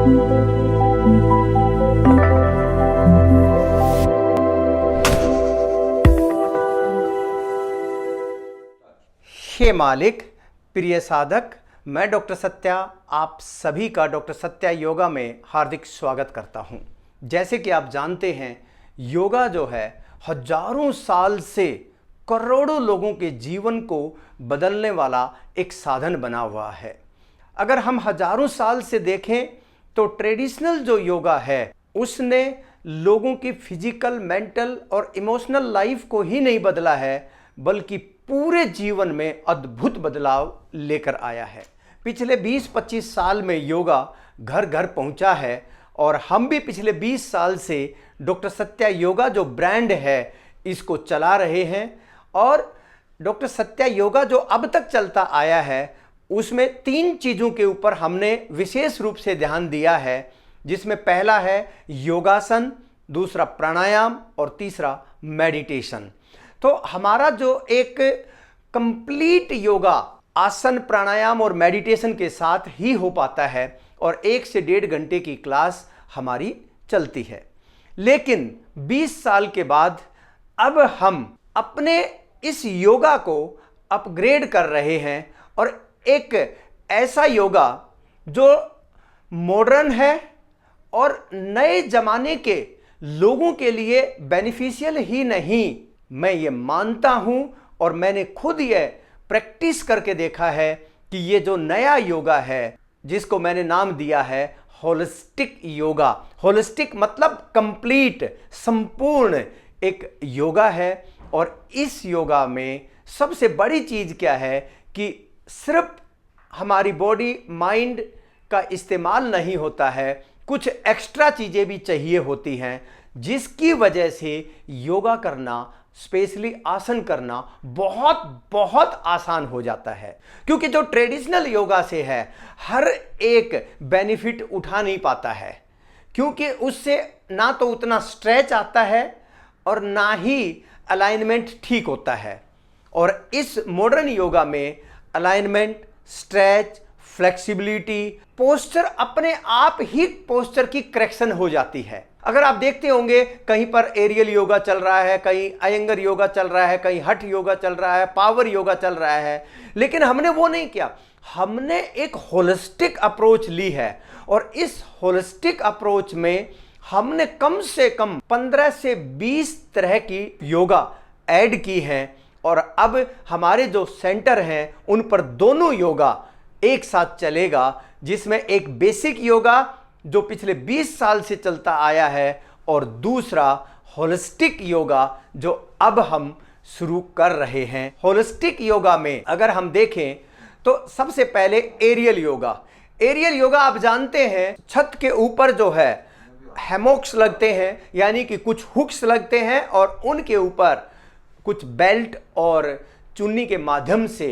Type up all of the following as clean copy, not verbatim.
हे मालिक, प्रिय साधक, मैं डॉक्टर सत्या आप सभी का डॉक्टर सत्या योगा में हार्दिक स्वागत करता हूं। जैसे कि आप जानते हैं, योगा जो है हजारों साल से करोड़ों लोगों के जीवन को बदलने वाला एक साधन बना हुआ है। अगर हम हजारों साल से देखें तो ट्रेडिशनल जो योगा है उसने लोगों की फिजिकल, मेंटल और इमोशनल लाइफ को ही नहीं बदला है, बल्कि पूरे जीवन में अद्भुत बदलाव लेकर आया है। पिछले 20-25 साल में योगा घर घर पहुंचा है और हम भी पिछले 20 साल से डॉक्टर सत्या योगा जो ब्रांड है इसको चला रहे हैं। और डॉक्टर सत्या योगा जो अब तक चलता आया है उसमें 3 चीज़ों के ऊपर हमने विशेष रूप से ध्यान दिया है, जिसमें पहला है योगासन, दूसरा प्राणायाम और तीसरा मेडिटेशन। तो हमारा जो एक कंप्लीट योगा आसन, प्राणायाम और मेडिटेशन के साथ ही हो पाता है और 1 से 1.5 घंटे की क्लास हमारी चलती है। लेकिन 20 साल के बाद अब हम अपने इस योगा को अपग्रेड कर रहे हैं और एक ऐसा योगा जो मॉडर्न है और नए जमाने के लोगों के लिए बेनिफिशियल ही नहीं, मैं ये मानता हूं और मैंने खुद ये प्रैक्टिस करके देखा है कि ये जो नया योगा है जिसको मैंने नाम दिया है होलिस्टिक योगा। होलिस्टिक मतलब कंप्लीट, संपूर्ण एक योगा है। और इस योगा में सबसे बड़ी चीज़ क्या है कि सिर्फ हमारी बॉडी माइंड का इस्तेमाल नहीं होता है, कुछ एक्स्ट्रा चीज़ें भी चाहिए होती हैं, जिसकी वजह से योगा करना, स्पेशली आसन करना बहुत बहुत आसान हो जाता है। क्योंकि जो ट्रेडिशनल योगा से है हर एक बेनिफिट उठा नहीं पाता है, क्योंकि उससे ना तो उतना स्ट्रेच आता है और ना ही अलाइनमेंट ठीक होता है। और इस मॉडर्न योगा में अलाइनमेंट, स्ट्रेच, फ्लेक्सिबिलिटी, पोस्चर, अपने आप ही पोस्चर की करेक्शन हो जाती है। अगर आप देखते होंगे कहीं पर एरियल योगा चल रहा है, कहीं अयंगर योगा चल रहा है, कहीं हठ योगा चल रहा है, पावर योगा चल रहा है, लेकिन हमने वो नहीं किया। हमने एक होलिस्टिक अप्रोच ली है और इस होलिस्टिक अप्रोच में हमने कम से कम 15 से 20 तरह की योगा ऐड की हैं। और अब हमारे जो सेंटर हैं उन पर दोनों योगा एक साथ चलेगा, जिसमें एक बेसिक योगा जो पिछले 20 साल से चलता आया है और दूसरा होलिस्टिक योगा जो अब हम शुरू कर रहे हैं। होलिस्टिक योगा में अगर हम देखें तो सबसे पहले एरियल योगा। एरियल योगा आप जानते हैं, छत के ऊपर जो है हैमॉक्स लगते हैं, यानी कि कुछ हुक्स लगते हैं और उनके ऊपर कुछ बेल्ट और चुन्नी के माध्यम से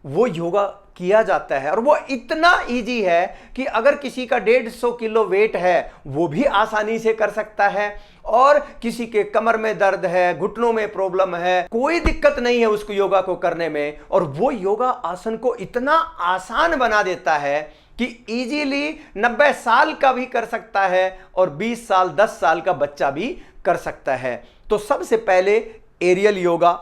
वो योगा किया जाता है। और वो इतना इजी है कि अगर किसी का 150 किलो वेट है वो भी आसानी से कर सकता है। और किसी के कमर में दर्द है, घुटनों में प्रॉब्लम है, कोई दिक्कत नहीं है उसको योगा को करने में। और वो योगा आसन को इतना आसान बना देता है कि इजीली 90 साल का भी कर सकता है और 20 साल 10 साल का बच्चा भी कर सकता है। तो सबसे पहले एरियल योगा,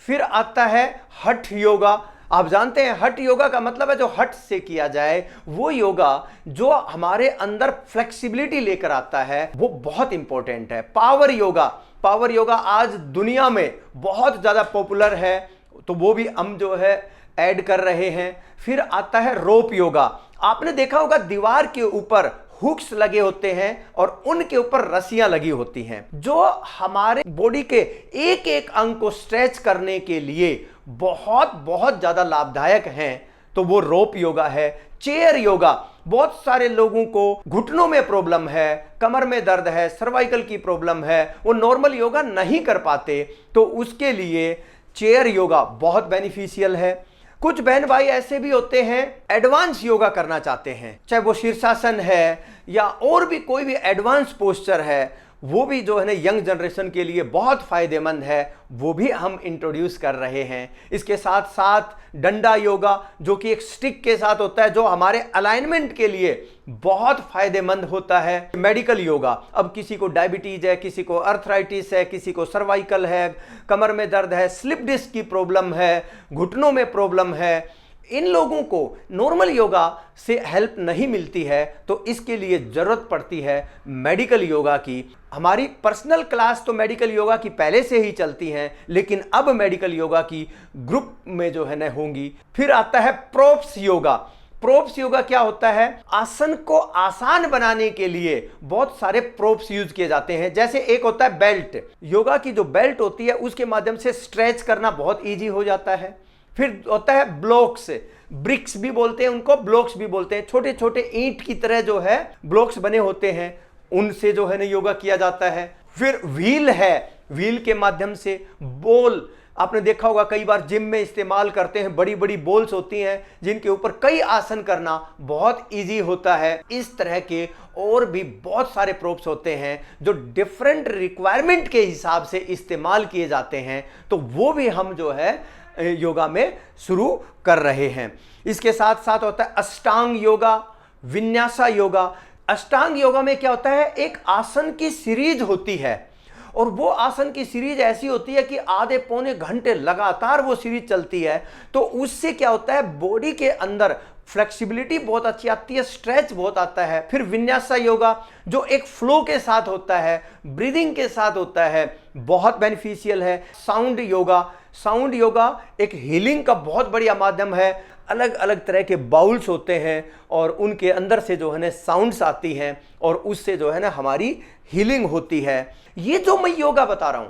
फिर आता है हठ योगा। आप जानते हैं हठ योगा का मतलब है जो हठ से किया जाए, वो योगा जो हमारे अंदर फ्लेक्सिबिलिटी लेकर आता है, वो बहुत इंपॉर्टेंट है। पावर योगा, पावर योगा आज दुनिया में बहुत ज़्यादा पॉपुलर है, तो वो भी हम जो है ऐड कर रहे हैं। फिर आता है रोप योगा। आपने देखा होगा दीवार के ऊपर हुक्स लगे होते हैं और उनके ऊपर रस्सियां लगी होती हैं, जो हमारे बॉडी के एक एक अंग को स्ट्रेच करने के लिए बहुत बहुत ज़्यादा लाभदायक हैं। तो वो रोप योगा है। चेयर योगा, बहुत सारे लोगों को घुटनों में प्रॉब्लम है, कमर में दर्द है, सर्वाइकल की प्रॉब्लम है, वो नॉर्मल योगा नहीं कर पाते, तो उसके लिए चेयर योगा बहुत बेनिफिशियल है। कुछ बहन भाई ऐसे भी होते हैं एडवांस योगा करना चाहते हैं, चाहे वो शीर्षासन है या और भी कोई भी एडवांस पोस्चर है, वो भी जो है ना यंग जनरेशन के लिए बहुत फ़ायदेमंद है, वो भी हम इंट्रोड्यूस कर रहे हैं। इसके साथ साथ डंडा योगा जो कि एक स्टिक के साथ होता है, जो हमारे अलाइनमेंट के लिए बहुत फ़ायदेमंद होता है। मेडिकल योगा, अब किसी को डायबिटीज़ है, किसी को अर्थराइटिस है, किसी को सर्वाइकल है, कमर में दर्द है, स्लिप डिस्क की प्रॉब्लम है, घुटनों में प्रॉब्लम है, इन लोगों को नॉर्मल योगा से हेल्प नहीं मिलती है, तो इसके लिए ज़रूरत पड़ती है मेडिकल योगा की। हमारी पर्सनल क्लास तो मेडिकल योगा की पहले से ही चलती हैं, लेकिन अब मेडिकल योगा की ग्रुप में जो है ना होंगी। फिर आता है प्रोप्स योगा। प्रोप्स योगा क्या होता है? आसन को आसान बनाने के लिए बहुत सारे प्रोप्स यूज किए जाते हैं। जैसे एक होता है बेल्ट, योगा की जो बेल्ट होती है उसके माध्यम से स्ट्रेच करना बहुत ईजी हो जाता है। फिर होता है ब्लॉक्स, ब्रिक्स भी बोलते हैं उनको, ब्लॉक्स भी बोलते हैं, छोटे छोटे ईंट की तरह जो है ब्लॉक्स बने होते हैं, उनसे जो है ना योगा किया जाता है। फिर व्हील है, व्हील के माध्यम से बॉल, आपने देखा होगा कई बार जिम में इस्तेमाल करते हैं, बड़ी बड़ी बॉल्स होती हैं जिनके ऊपर कई आसन करना बहुत इजी होता है। इस तरह के और भी बहुत सारे प्रोप्स होते हैं जो डिफरेंट रिक्वायरमेंट के हिसाब से इस्तेमाल किए जाते हैं, तो वो भी हम जो है योगा में शुरू कर रहे हैं। इसके साथ साथ होता है अष्टांग योगा, विन्यासा योगा। अष्टांग योगा में क्या होता है? एक आसन की सीरीज होती है, और वो आसन की सीरीज ऐसी होती है कि आधे पौने घंटे लगातार वो सीरीज चलती है। तो उससे क्या होता है? बॉडी के अंदर फ्लेक्सिबिलिटी बहुत अच्छी आती है, स्ट्रेच बहुत आता है। फिर विन्यासा योगा जो एक फ्लो के साथ होता है, ब्रीदिंग के साथ होता है, बहुत बेनिफिशियल है। साउंड योगा, साउंड योगा एक हीलिंग का बहुत बढ़िया माध्यम है। अलग अलग तरह के बाउल्स होते हैं और उनके अंदर से जो है ना साउंड्स आती हैं और उससे जो है ना हमारी हीलिंग होती है। ये जो मैं योगा बता रहा हूं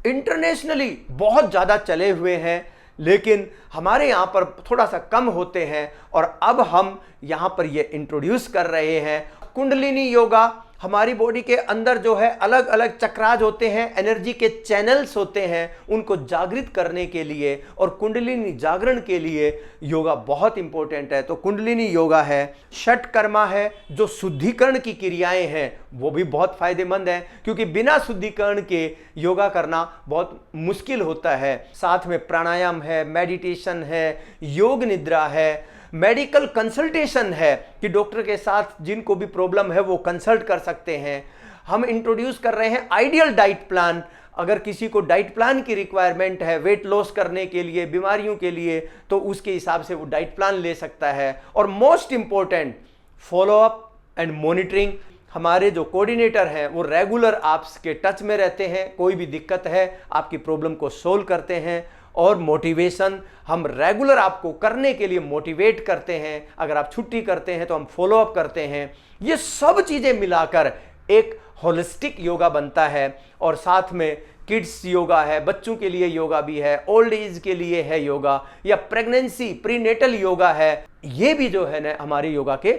इंटरनेशनली बहुत ज़्यादा चले हुए हैं, लेकिन हमारे यहाँ पर थोड़ा सा कम होते हैं, और अब हम यहाँ पर ये इंट्रोड्यूस कर रहे हैं। कुंडलिनी योगा, हमारी बॉडी के अंदर जो है अलग अलग चक्राज होते हैं, एनर्जी के चैनल्स होते हैं, उनको जागृत करने के लिए और कुंडलिनी जागरण के लिए योगा बहुत इंपॉर्टेंट है। तो कुंडलिनी योगा है। षटकर्मा है जो शुद्धिकरण की क्रियाएं हैं, वो भी बहुत फायदेमंद है, क्योंकि बिना शुद्धिकरण के योगा करना बहुत मुश्किल होता है। साथ में प्राणायाम है, मेडिटेशन है, योग निद्रा है, मेडिकल कंसल्टेशन है कि डॉक्टर के साथ जिनको भी प्रॉब्लम है वो कंसल्ट कर सकते हैं। हम इंट्रोड्यूस कर रहे हैं आइडियल डाइट प्लान। अगर किसी को डाइट प्लान की रिक्वायरमेंट है वेट लॉस करने के लिए, बीमारियों के लिए, तो उसके हिसाब से वो डाइट प्लान ले सकता है। और most important, follow up and monitoring. हमारे जो कोऑर्डिनेटर हैं वो रेगुलर आपके टच में रहते हैं, कोई भी दिक्कत है आपकी प्रॉब्लम को सोल्व करते हैं। और मोटिवेशन, हम रेगुलर आपको करने के लिए मोटिवेट करते हैं। अगर आप छुट्टी करते हैं तो हम फॉलो अप करते हैं। ये सब चीज़ें मिलाकर एक होलिस्टिक योगा बनता है। और साथ में किड्स योगा है, बच्चों के लिए योगा भी है, ओल्ड एज के लिए है योगा, या प्रेगनेंसी प्रीनेटल योगा है। ये भी जो है ना हमारे योगा के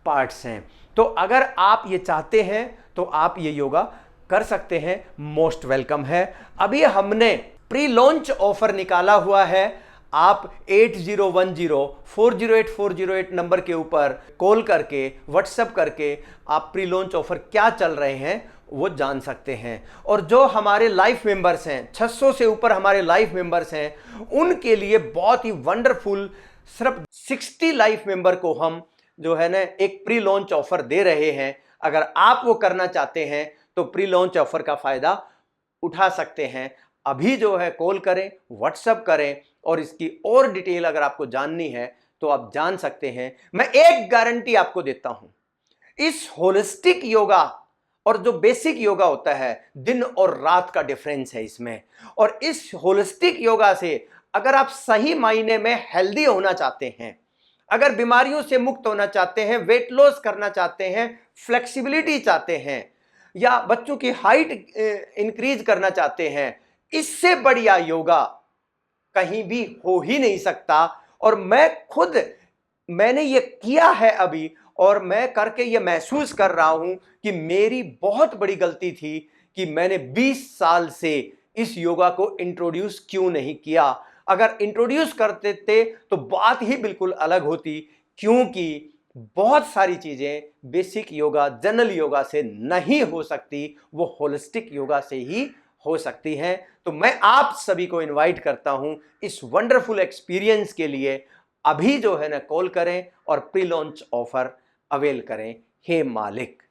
पार्ट्स हैं। तो अगर आप ये चाहते हैं तो आप ये योगा कर सकते हैं, मोस्ट वेलकम है। अभी हमने प्री लॉन्च ऑफर निकाला हुआ है। आप 8010408408 नंबर के ऊपर कॉल करके, व्हाट्सएप करके आप प्री लॉन्च ऑफर क्या चल रहे हैं वो जान सकते हैं। और जो हमारे लाइफ मेंबर्स हैं, 600 से ऊपर हमारे लाइफ मेंबर्स हैं, उनके लिए बहुत ही वंडरफुल, सिर्फ 60 लाइफ मेंबर को हम जो है ना एक प्री लॉन्च ऑफर दे रहे हैं। अगर आप वो करना चाहते हैं तो प्री लॉन्च ऑफर का फायदा उठा सकते हैं। अभी जो है कॉल करें, व्हाट्सएप करें, और इसकी और डिटेल अगर आपको जाननी है तो आप जान सकते हैं। मैं एक गारंटी आपको देता हूं, इस होलिस्टिक योगा और जो बेसिक योगा होता है, दिन और रात का डिफरेंस है इसमें। और इस होलिस्टिक योगा से अगर आप सही मायने में हेल्दी होना चाहते हैं, अगर बीमारियों से मुक्त होना चाहते हैं, वेट लॉस करना चाहते हैं, फ्लेक्सिबिलिटी चाहते हैं, या बच्चों की हाइट इंक्रीज करना चाहते हैं, इससे बढ़िया योगा कहीं भी हो ही नहीं सकता। और मैंने ये किया है अभी, और मैं करके ये महसूस कर रहा हूं कि मेरी बहुत बड़ी गलती थी कि मैंने 20 साल से इस योगा को इंट्रोड्यूस क्यों नहीं किया। अगर इंट्रोड्यूस करते थे तो बात ही बिल्कुल अलग होती, क्योंकि बहुत सारी चीजें बेसिक योगा, जनरल योगा से नहीं हो सकती, वो होलिस्टिक योगा से ही हो सकती हैं। तो मैं आप सभी को इनवाइट करता हूं इस वंडरफुल एक्सपीरियंस के लिए। अभी जो है ना कॉल करें और प्री लॉन्च ऑफर अवेल करें। हे मालिक।